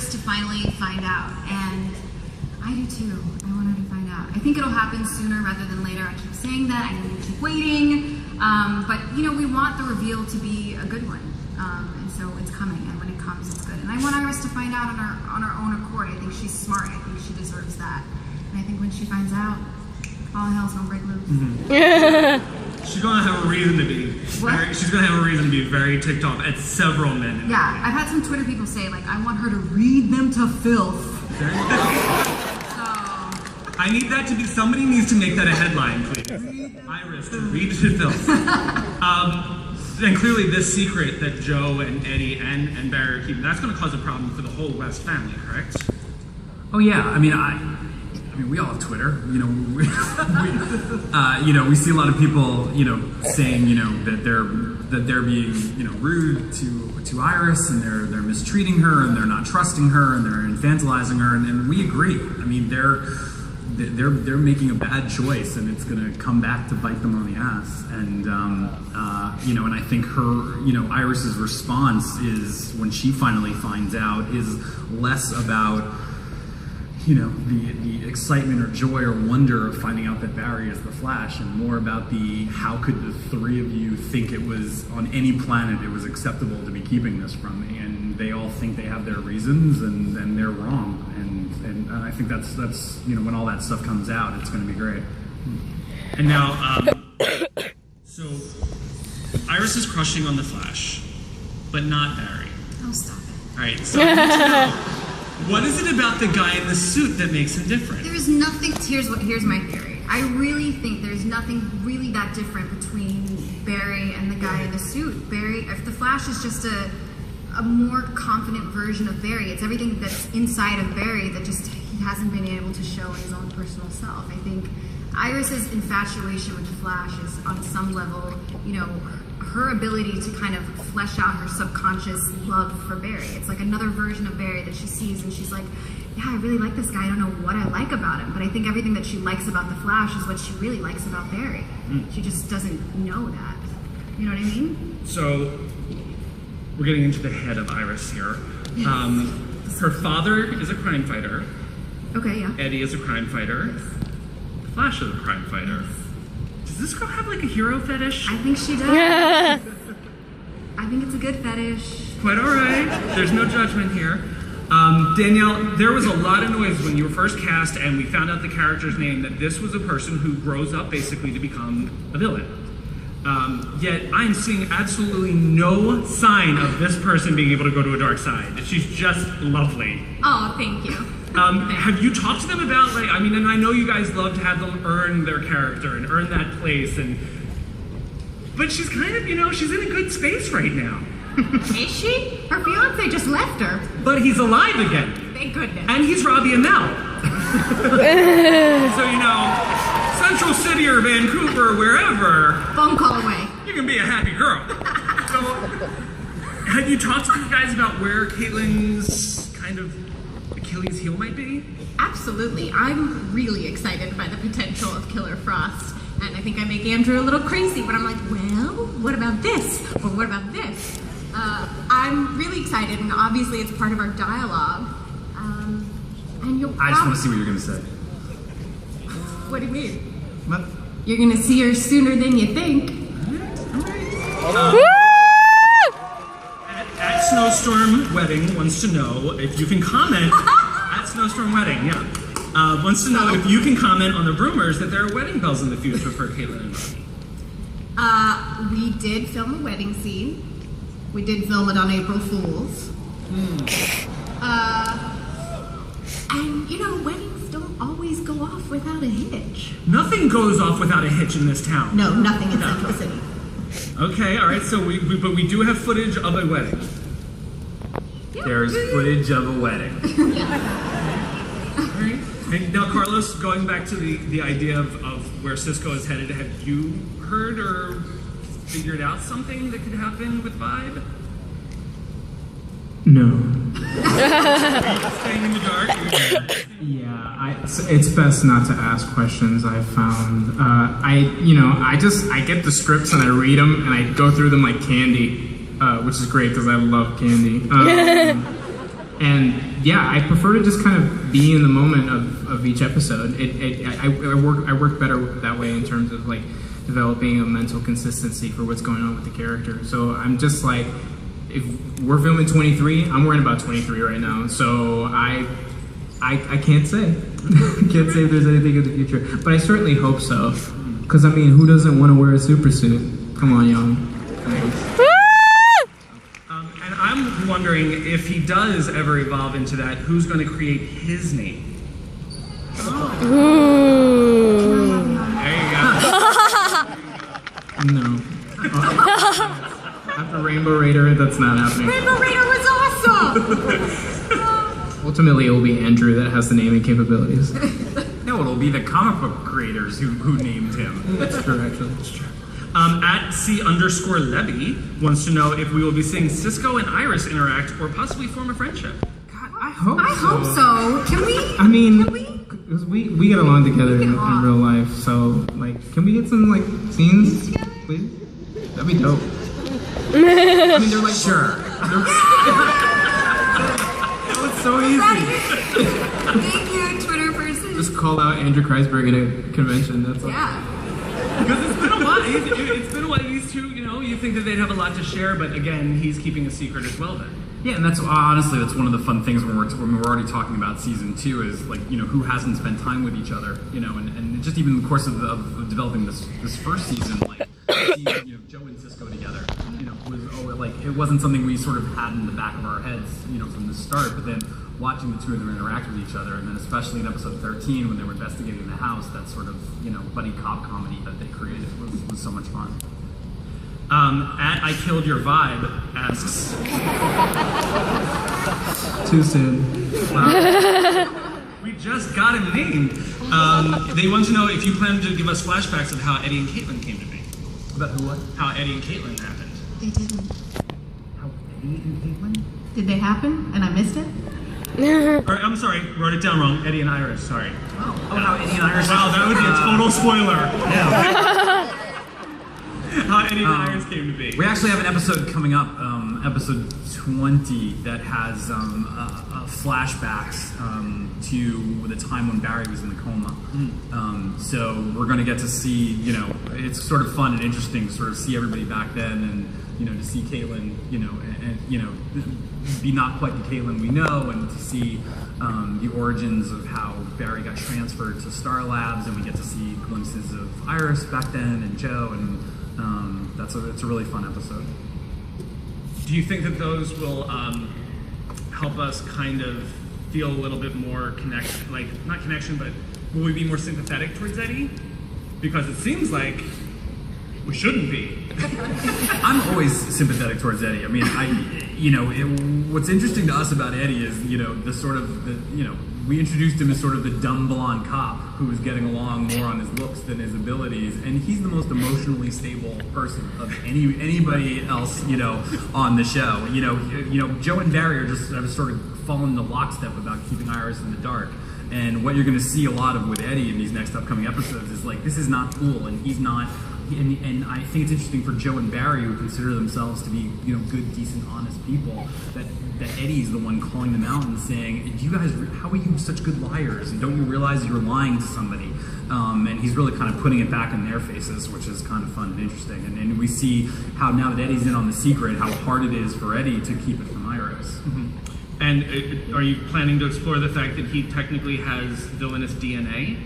Iris to finally find out, and I do too. I want her to find out. I think it'll happen sooner rather than later. I keep saying that. I know we keep waiting, but you know, we want the reveal to be a good one, and so it's coming. And when it comes, it's good. And I want Iris to find out on her own accord. I think she's smart. I think she deserves that. And I think when she finds out, all hell's gonna break loose. She's gonna have a reason to be. She's gonna have a reason to be very ticked off at several men. Yeah, I've had some Twitter people say, like, I want her to read them to filth. So I need that to be, somebody needs to make that a headline, please. Iris to read to filth. And clearly this secret that Joe and Eddie and Barry are keeping, that's gonna cause a problem for the whole West family, correct? Oh yeah, I mean, we all have Twitter, you know. We see a lot of people, you know, saying, you know, that they're being, you know, rude to Iris, and they're mistreating her, and they're not trusting her, and they're infantilizing her, and we agree. I mean, they're making a bad choice, and it's going to come back to bite them on the ass. And you know, and I think her, you know, Iris's response is, when she finally finds out, is less about, you know, the excitement or joy or wonder of finding out that Barry is the Flash, and more about the, how could the three of you think it was, on any planet, it was acceptable to be keeping this from me? And they all think they have their reasons, and they're wrong. And I think that's, you know, when all that stuff comes out, it's going to be great. And now, so Iris is crushing on the Flash, but not Barry. oh, stop it. All right, so I need to know, what is it about the guy in the suit that makes him different? There's nothing, here's my theory. I really think there's nothing really that different between Barry and the guy in the suit. Barry, if the Flash is just a more confident version of Barry, it's everything that's inside of Barry that just he hasn't been able to show in his own personal self. I think Iris's infatuation with the Flash is, on some level, you know, her ability to kind of flesh out her subconscious love for Barry. It's like another version of Barry that she sees, and she's like, yeah, I really like this guy. I don't know what I like about him, but I think everything that she likes about the Flash is what she really likes about Barry. She just doesn't know that. You know what I mean? So, we're getting into the head of Iris here. Her father is a crime fighter. Okay, yeah. Eddie is a crime fighter. The Flash is a crime fighter. Does this girl have like a hero fetish? I think she does. I think it's a good fetish. Quite all right. There's no judgment here. Danielle, there was a lot of noise when you were first cast and we found out the character's name, that this was a person who grows up basically to become a villain. Yet I'm seeing absolutely no sign of this person being able to go to a dark side. She's just lovely. Oh, thank you. Have you talked to them about, like, I mean, and I know you guys love to have them earn their character and earn that place, but she's kind of, you know, she's in a good space right now. Is she? Her fiance just left her. But he's alive again. Thank goodness. And he's Robbie Amell. So, you know, Central City or Vancouver, wherever, Phone call away. you can be a happy girl. So, have you talked to these guys about where Caitlin's kind of Achilles heel might be? Absolutely. I'm really excited by the potential of Killer Frost. And I think I make Andrew a little crazy, but I'm like, well, what about this? Or what about this? I'm really excited, and obviously it's part of our dialogue. And you'll I just want to see what you're going to say. What do you mean? What? You're going to see her sooner than you think. At Snowstorm Wedding wants to know if you can comment. At Snowstorm Wedding, yeah. Wants to know if you can comment on the rumors that there are wedding bells in the future for Caitlin and Robbie. We did film a wedding scene. We did film it on April Fools. And, you know, weddings don't always go off without a hitch. Nothing goes off without a hitch in this town. No, nothing in Central City. Okay, all right. So but we do have footage of a wedding. Yeah, There's footage of a wedding. All right. And now, Carlos, going back to the idea of where Cisco is headed, have you heard or figured out something that could happen with Vibe? No. Staying in the dark. Yeah, it's best not to ask questions. I've found. I get the scripts and I read them and I go through them like candy, which is great because I love candy. And I prefer to just kind of be in the moment of each episode. I work better that way in terms of like developing a mental consistency for what's going on with the character. So I'm just like, if we're filming 23, I'm worrying about 23 right now. So I can't say. Can't say if there's anything in the future, but I certainly hope so. Because I mean, who doesn't want to wear a super suit? Come on, y'all. And I'm wondering if he does ever evolve into that, who's going to create his name? There you go. No. After Rainbow Raider, that's not happening. Rainbow Raider was awesome! Ultimately, it will be Andrew that has the naming capabilities. No, it'll be the comic book creators who named him. That's true, actually. That's true. At C_Levy wants to know if we will be seeing Cisco and Iris interact or possibly form a friendship. God, I hope I hope so. Can we? I mean, Can we? because we get along together in real life, so, like, can we get some, like, scenes, please? That'd be dope. I mean, they're like, Sure. that was so easy. Thank you, Twitter person. Just call out Andrew Kreisberg at a convention, that's all. Yeah. Because it's been a while. It's been a while. These two, you think that they'd have a lot to share, but again, he's keeping a secret as well then. Yeah, and that's honestly that's one of the fun things when we're already talking about season 2 is like who hasn't spent time with each other, and just even in the course of developing this first season, like seeing Joe and Cisco together, was like it wasn't something we sort of had in the back of our heads, from the start, but then watching the two of them interact with each other, and then especially in episode 13 when they were investigating the house, that sort of buddy cop comedy that they created was so much fun. At I Killed Your Vibe asks, Too soon. we just got him named. They want to know if you plan to give us flashbacks of how Eddie and Caitlin came to be. About who what? How Eddie and Caitlin happened. They didn't. How Eddie and Caitlin? Did they happen? And I missed it? Or, I'm sorry, wrote it down wrong. Eddie and Iris, sorry. Oh, how Eddie and Iris? Wow, that would be a total spoiler. Yeah. How Eddie and Iris came to be. We actually have an episode coming up, episode 20, that has flashbacks to the time when Barry was in the coma. So we're going to get to see, it's sort of fun and interesting to sort of see everybody back then, and to see Caitlin, and be not quite the Caitlin we know, and to see the origins of how Barry got transferred to Star Labs, and we get to see glimpses of Iris back then and Joe, and it's a really fun episode. Do you think that those will help us kind of feel a little bit more not connection, but will we be more sympathetic towards Eddie? Because it seems like we shouldn't be. I'm always sympathetic towards Eddie. I mean, what's interesting to us about Eddie is, we introduced him as sort of the dumb blonde cop who was getting along more on his looks than his abilities, and he's the most emotionally stable person of anybody else, on the show. Joe and Barry have sort of fallen into lockstep about keeping Iris in the dark. And what you're going to see a lot of with Eddie in these next upcoming episodes is like, this is not cool, and he's not. And I think it's interesting for Joe and Barry, who consider themselves to be, good, decent, honest people, that Eddie's the one calling them out and saying, how are you such good liars? And don't you realize you're lying to somebody? And he's really kind of putting it back in their faces, which is kind of fun and interesting. And we see how now that Eddie's in on the secret, how hard it is for Eddie to keep it from Iris. Mm-hmm. And are you planning to explore the fact that he technically has villainous DNA?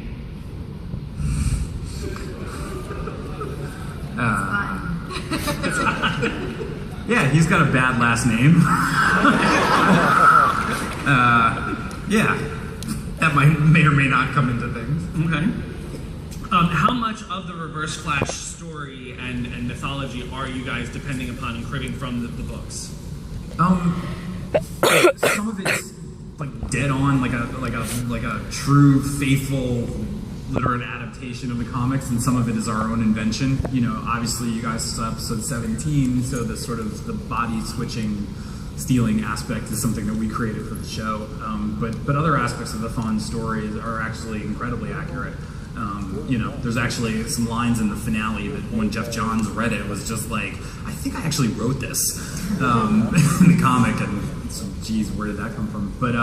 Yeah, he's got a bad last name. Yeah, that may or may not come into things. Okay. How much of the Reverse Flash story and mythology are you guys depending upon and cribbing from the books? Some of it's like dead on, like a true, faithful, literate adaptation of the comics, and some of it is our own invention. Obviously you guys saw episode 17, so the sort of the body switching, stealing aspect is something that we created for the show. But other aspects of the Thawne story are actually incredibly accurate. There's actually some lines in the finale that when Jeff Johns read it was just like, I think I actually wrote this in the comic, and So, geez, where did that come from? But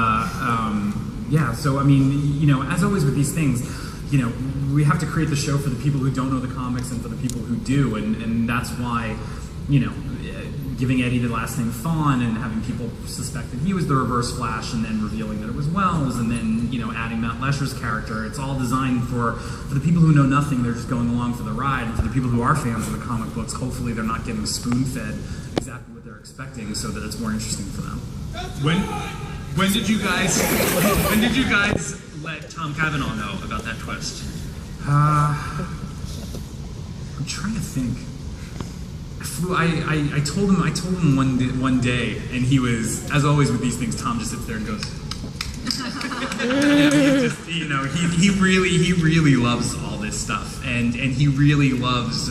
yeah, so I mean, you know, as always with these things, you know, we have to create the show for the people who don't know the comics and for the people who do, and that's why, you know, giving Eddie the last name Thawne and having people suspect that he was the Reverse Flash and then revealing that it was Wells, and then, you know, adding Matt Lesher's character. It's all designed for the people who know nothing, they're just going along for the ride, and for the people who are fans of the comic books, hopefully they're not getting spoon-fed exactly what they're expecting so that it's more interesting for them. When did you guys let Tom Cavanaugh know about that twist? I'm trying to think. I told him one day, and he was, as always with these things, Tom just sits there and goes. You know, he really loves all this stuff, and he really loves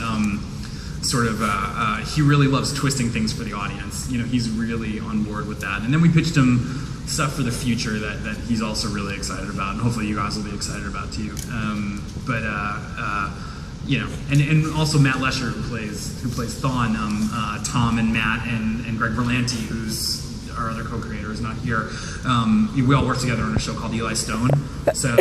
he really loves twisting things for the audience. You know, he's really on board with that. And then we pitched him stuff for the future that he's also really excited about, and hopefully you guys will be excited about too. You know, and also Matt Lesher who plays Thawne, Tom and Matt and Greg Berlanti, who's our other co-creator, is not here. We all work together on a show called Eli Stone. So,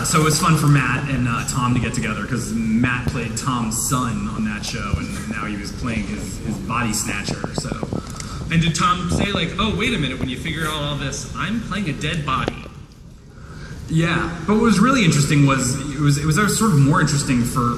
so it was fun for Matt and Tom to get together because Matt played Tom's son on that show, and now he was playing his body snatcher. So, and did Tom say like, "Oh, wait a minute, when you figure out all this, I'm playing a dead body"? Yeah, but what was really interesting was it was sort of more interesting for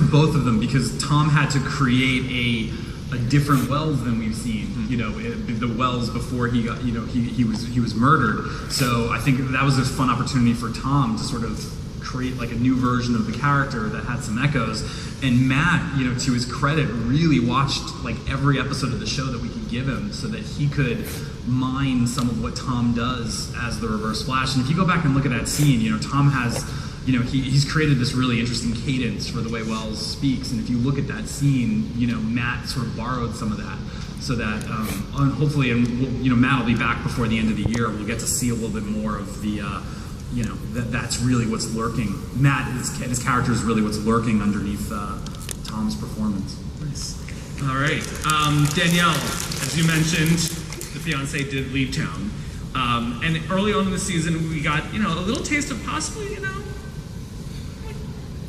both of them, because Tom had to create a different Wells than we've seen. You know, the Wells before he got, you know, he was murdered. So I think that was a fun opportunity for Tom to sort of create like a new version of the character that had some echoes. And Matt, you know, to his credit, really watched like every episode of the show that we could give him so that he could mine some of what Tom does as the Reverse Flash. And if you go back and look at that scene, you know, Tom has, you know, he's created this really interesting cadence for the way Wells speaks. And if you look at that scene, you know, Matt sort of borrowed some of that, so that hopefully, and you know, Matt will be back before the end of the year. We'll get to see a little bit more of the, you know, that's really what's lurking. Matt, his character is really what's lurking underneath Tom's performance. Nice. All right, Danielle, as you mentioned, the fiance did leave town, and early on in the season, we got, you know, a little taste of possibly, you know, like,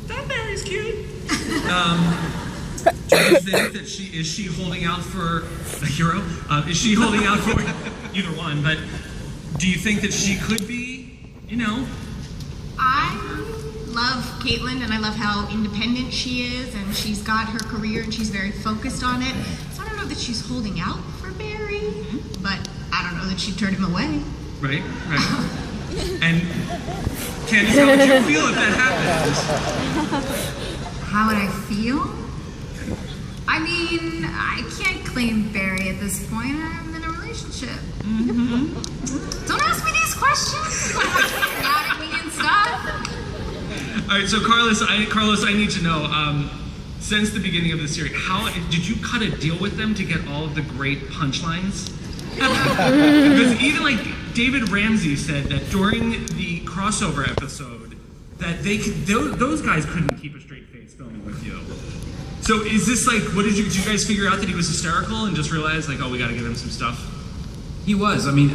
that Barry's cute. Do you think that she holding out for a hero? Is she holding out for either one? But do you think that she could be, you know? I love Caitlin, and I love how independent she is, and she's got her career, and she's very focused on it. So I don't know that she's holding out for Barry, but I don't know that she'd turn him away. Right. And Candace, how would you feel if that happened? How would I feel? I mean, I can't claim Barry at this point. I'm in a relationship. Don't ask me these questions. Mad at me and stuff. All right, so Carlos, I need to know, since the beginning of the series, how did you cut a deal with them to get all of the great punchlines? Because even like David Ramsey said that during the crossover episode, that those guys couldn't keep a straight face filming with you. So is this like, did you guys figure out that he was hysterical and just realize like, oh, we got to give him some stuff? He was. I mean,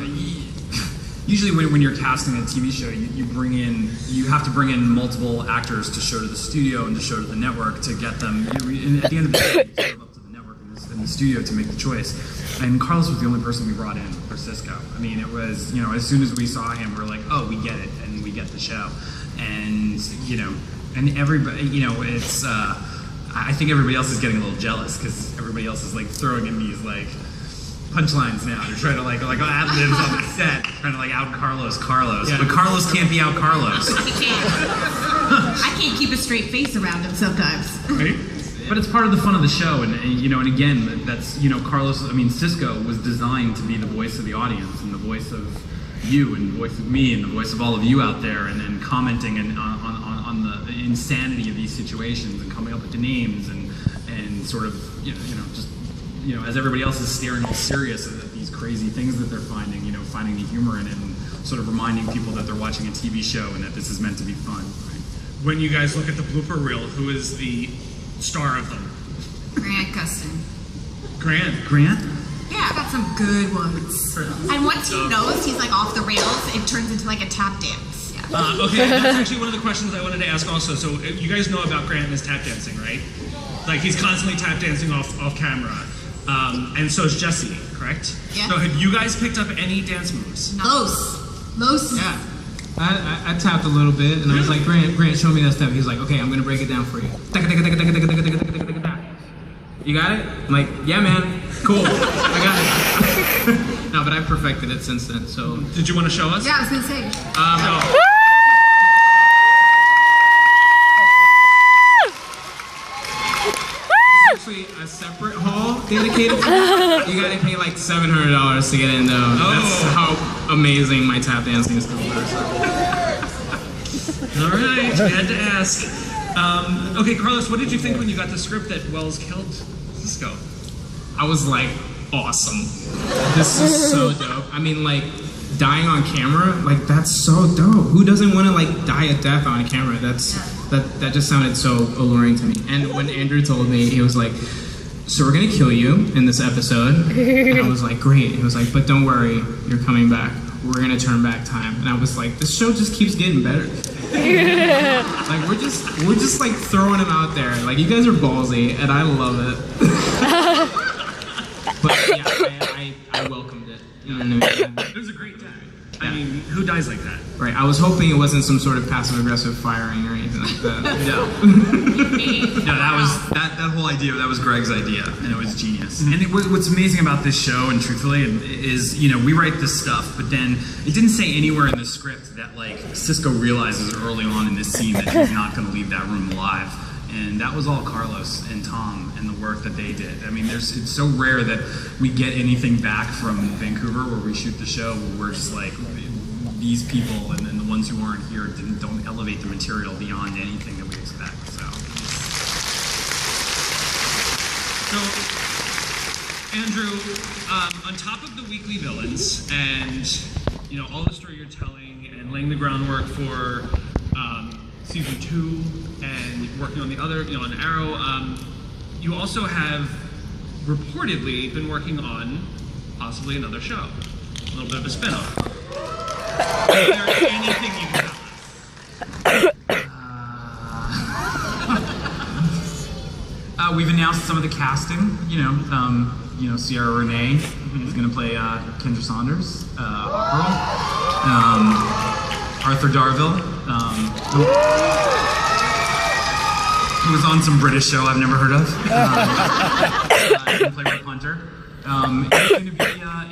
usually when you're casting a TV show, you have to bring in multiple actors to show to the studio and to show to the network to get them. And at the end of the day, it's sort of up to the network and the studio to make the choice. And Carlos was the only person we brought in for Cisco. I mean, it was, you know, as soon as we saw him, we were like, oh, we get it, and we get the show. And you know, and everybody, you know, it's. I think everybody else is getting a little jealous because everybody else is like throwing in these like punchlines now. They're trying to like ad-libs on the set, trying to like out Carlos. Yeah. But Carlos can't be out Carlos. I can't keep a straight face around him sometimes. Right? But it's part of the fun of the show, and you know, and again, that's, you know, Carlos. I mean, Cisco was designed to be the voice of the audience and the voice of you and the voice of me and the voice of all of you out there, and then commenting and on the insanity of these situations and coming up with the names and sort of you know just, you know, as everybody else is staring all serious at these crazy things that they're finding, you know, finding the humor in it and sort of reminding people that they're watching a TV show and that this is meant to be fun. Right? When you guys look at the blooper reel, who is the star of them? Grant Gustin. Grant. Yeah. Got some good ones. And once he knows he's like off the rails, it turns into like a tap dance. Yeah. Okay, that's actually one of the questions I wanted to ask also. So you guys know about Grant and his tap dancing, right? Like he's constantly tap dancing off camera. And so is Jesse, correct? Yeah. So have you guys picked up any dance moves? Los. Yeah. I tapped a little bit, and I was like, Grant, show me that step. He's like, okay, I'm gonna break it down for you. You got it? I'm like, yeah, man. Cool. I got it. No, but I've perfected it since then. So. Did you want to show us? Yeah, I was gonna say. No. Actually, a separate hall dedicated to it. You gotta pay like $700 to get in, though. That's how amazing my tap dancing is. All right, we had to ask. Okay, Carlos, what did you think when you got the script that Wells killed Cisco? I was like, awesome. This is so dope. I mean, like, dying on camera, like, that's so dope. Who doesn't want to, like, die a death on camera? That just sounded so alluring to me. And when Andrew told me, he was like, so we're gonna kill you in this episode. And I was like, great. He was like, but don't worry, you're coming back. We're gonna turn back time. And I was like, this show just keeps getting better. Like we're just like throwing him out there. Like you guys are ballsy, and I love it. But yeah, I welcomed it. You know what I mean? It was a great time. I mean, who dies like that? Right. I was hoping it wasn't some sort of passive aggressive firing or anything like that. No, that whole idea. That was Greg's idea, and it was genius. And what's amazing about this show, and truthfully, is we write this stuff, but then it didn't say anywhere in the script that like Cisco realizes early on in this scene that he's not going to leave that room alive. And that was all Carlos and Tom and the work that they did. I mean, it's so rare that we get anything back from Vancouver where we shoot the show where we're just like, these people and then the ones who aren't here don't elevate the material beyond anything that we expect. So, Andrew, on top of the weekly villains and all the story you're telling and laying the groundwork for season 2 and working on the other, on Arrow, you also have reportedly been working on possibly another show, a little bit of a spin-off. Is there anything you can tell us? We've announced some of the casting. Ciara Renee is going to play Kendra Saunders, Hawkgirl. Arthur Darville, who was on some British show I've never heard of. He's going to play Red Hunter.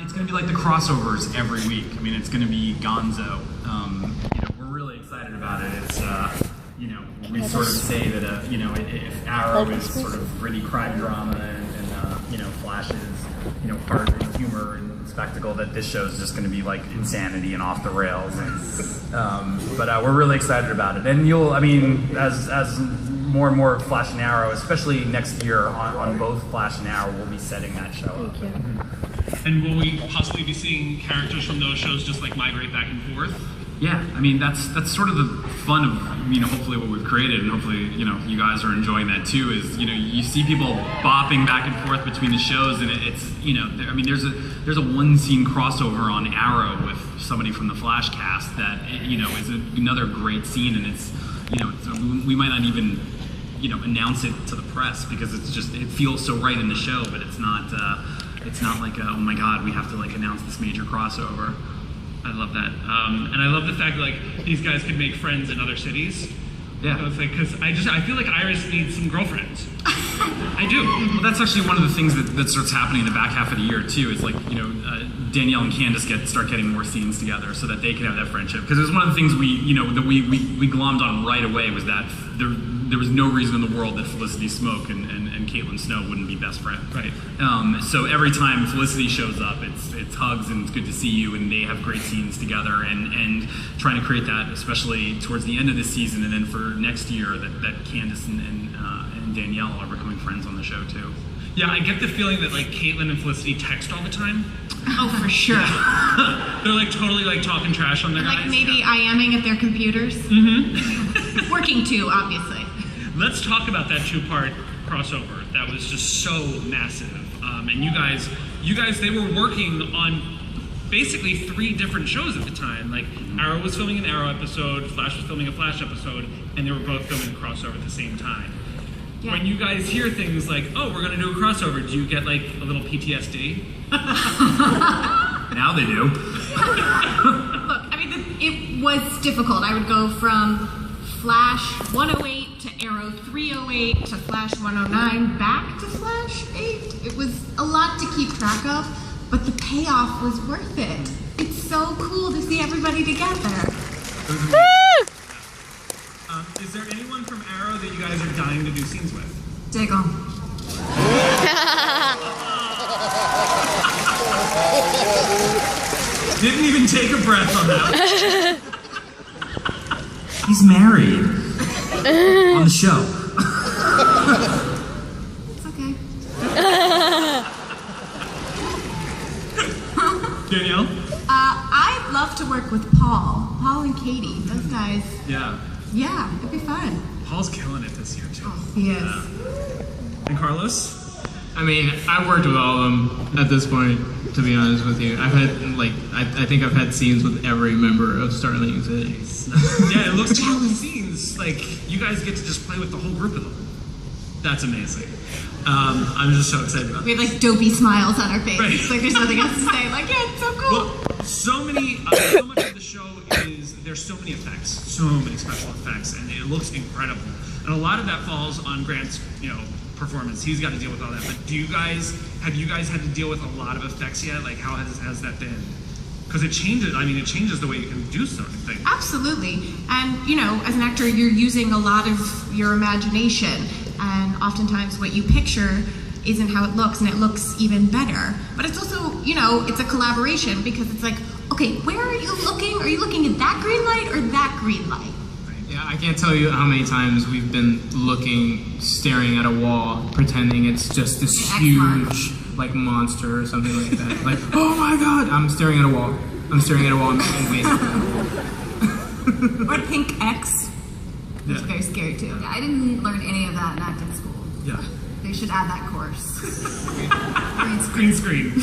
It's going to be like the crossovers every week. I mean, it's going to be Gonzo. We're really excited about it. It's we sort of say that if Arrow is sort of gritty crime drama and Flash's heart and humor and spectacle, that this show is just going to be like insanity and off the rails. But we're really excited about it. And as more and more Flash and Arrow, especially next year on both Flash and Arrow, we'll be setting that show up. And will we possibly be seeing characters from those shows just like migrate back and forth? Yeah, I mean that's sort of the fun of hopefully what we've created, and hopefully you guys are enjoying that too. Is you see people bopping back and forth between the shows, and it's there's a one scene crossover on Arrow with somebody from the Flash cast that is another great scene, and it's we might not even announce it to the press because it feels so right in the show, but it's not like oh my god, we have to like announce this major crossover. I love that, and I love the fact that these guys could make friends in other cities. Yeah, because I feel like Iris needs some girlfriends. I do. Well, that's actually one of the things that starts happening in the back half of the year too. Is Danielle and Candace start getting more scenes together so that they can have that friendship. Because it was one of the things we glommed on right away was that there was no reason in the world that Felicity Smoke and Caitlin Snow wouldn't be best friends. Right. So every time Felicity shows up, it's hugs and it's good to see you, and they have great scenes together, and trying to create that, especially towards the end of this season, and then for next year that Candace and Danielle are becoming friends on the show too. Yeah, I get the feeling that Caitlin and Felicity text all the time. Oh, for sure. They're totally talking trash on their guys. Maybe IMing at their computers. Mm-hmm. Working too, obviously. Let's talk about that 2-part crossover. That was just so massive. And you guys, you guys, they were working on basically 3 different shows at the time. Like, Arrow was filming an Arrow episode, Flash was filming a Flash episode, and they were both filming a crossover at the same time. Yeah. When you guys hear things like, oh, we're gonna do a crossover, do you get like a little PTSD? Now they do. Look, I mean, it was difficult. I would go from Flash 108 to Arrow 308 to Flash 109 back to Flash 8. It was a lot to keep track of, but the payoff was worth it. It's so cool to see everybody together. Is there anyone from Arrow that you guys are dying to do scenes with? Diggle. Didn't even take a breath on that. He's married on the show. It's okay. Danielle? I'd love to work with Paul and Katie. Those guys, Yeah. yeah, it'd be fun. Paul's killing it this year, too. He is. And Carlos? I mean, I've worked with all of them at this point, to be honest with you. I've had, like, I think I've had scenes with every member of Starling City. Yeah, it looks like the scenes. Like, you guys get to just play with the whole group of them. That's amazing. I'm just so excited about We have like dopey smiles on our face. Right. Like there's nothing else to say. Like, yeah, it's so cool. Well, so much of the show is there's so many effects, so many special effects, and it looks incredible. And a lot of that falls on Grant's, performance. He's got to deal with all that. But have you guys had to deal with a lot of effects yet? Like, how has that been? Because it changes. I mean, it changes the way you can do certain things. Absolutely. And, as an actor, you're using a lot of your imagination. And oftentimes what you picture isn't how it looks, and it looks even better. But it's also, it's a collaboration because it's like, okay, where are you looking? Are you looking at that green light or that green light? Yeah, I can't tell you how many times we've been staring at a wall, pretending it's just this huge, like, monster or something like that. Like, oh my god, I'm staring at a wall. I'm staring at a wall and waiting. Or Pink X, which is very scary too. Yeah, I didn't learn any of that in acting school. Yeah. They should add that course. Green screen.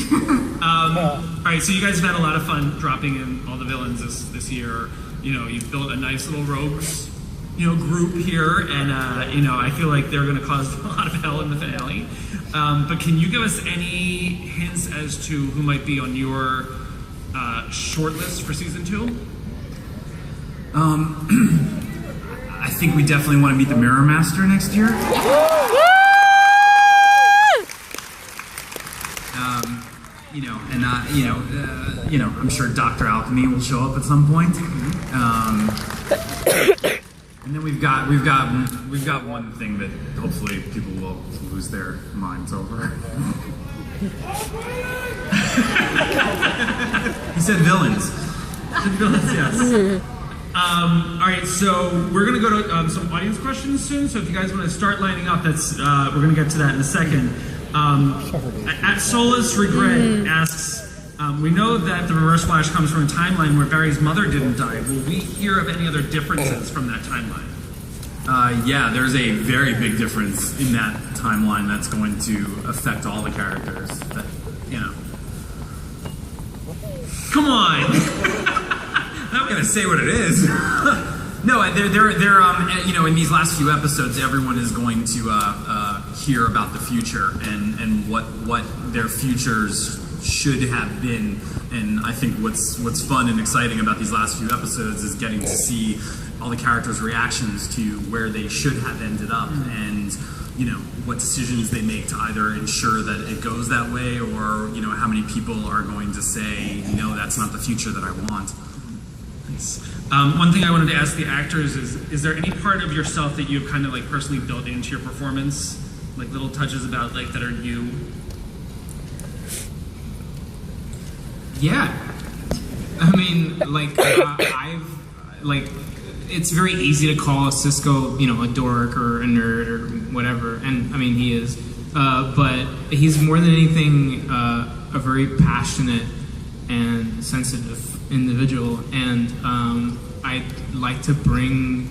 All right, so you guys have had a lot of fun dropping in all the villains this year. You've built a nice little rogues, group here, and I feel like they're going to cause a lot of hell in the finale. But can you give us any hints as to who might be on your short list for season 2? I think we definitely want to meet the Mirror Master next year. I'm sure Dr. Alchemy will show up at some point. And then we've got one thing that hopefully people will lose their minds over. He said villains. Villains, yes. All right, so we're going to go to some audience questions soon. So if you guys want to start lining up, we're going to get to that in a second. At Solus Regret asks, we know that the Reverse Flash comes from a timeline where Barry's mother didn't die. Will we hear of any other differences from that timeline? Yeah, there's a very big difference in that timeline that's going to affect all the characters. That, Come on! I'm not gonna say what it is. No, they're in these last few episodes, everyone is going to hear about the future and what their futures should have been. And I think what's fun and exciting about these last few episodes is getting to see all the characters' reactions to where they should have ended up, and what decisions they make to either ensure that it goes that way, or how many people are going to say, no, that's not the future that I want. One thing I wanted to ask the actors is there any part of yourself that you've kind of like personally built into your performance, like little touches about like that are you? Yeah, I mean, like it's very easy to call Cisco, a dork or a nerd or whatever, and I mean he is, but he's more than anything a very passionate and sensitive individual, and I'd like to bring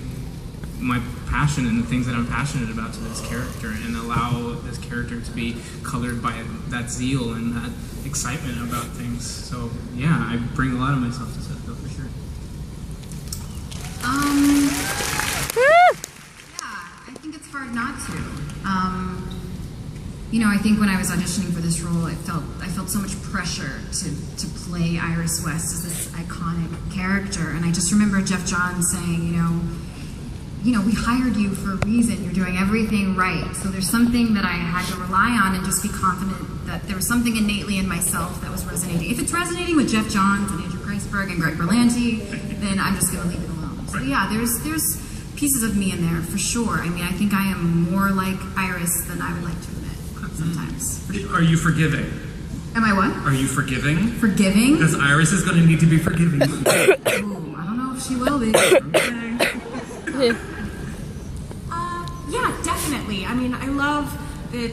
my passion and the things that I'm passionate about to this character, and allow this character to be colored by that zeal and that excitement about things. So yeah, I bring a lot of myself to Cisco for sure. Yeah, I think it's hard not to. I think when I was auditioning for this role, I felt so much pressure to play Iris West as this iconic character, and I just remember Jeff Johns saying, we hired you for a reason. You're doing everything right. So there's something that I had to rely on and just be confident that there was something innately in myself that was resonating. If it's resonating with Jeff Johns and Andrew Kreisberg and Greg Berlanti, then I'm just going to leave it alone. So yeah, there's pieces of me in there for sure. I mean, I think I am more like Iris than I would like to admit sometimes. Are you forgiving? Am I what? Are you forgiving? Forgiving? Because Iris is going to need to be forgiving. Ooh, I don't know if she will be. Yeah, definitely. I mean, I love that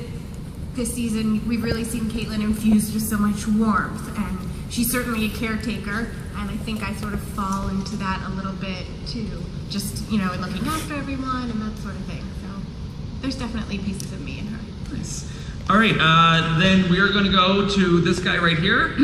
this season we've really seen Caitlin infused with so much warmth, and she's certainly a caretaker, and I think I sort of fall into that a little bit too, just, in looking after everyone and that sort of thing. So there's definitely pieces of me in her. Nice. All right, then we are going to go to this guy right here.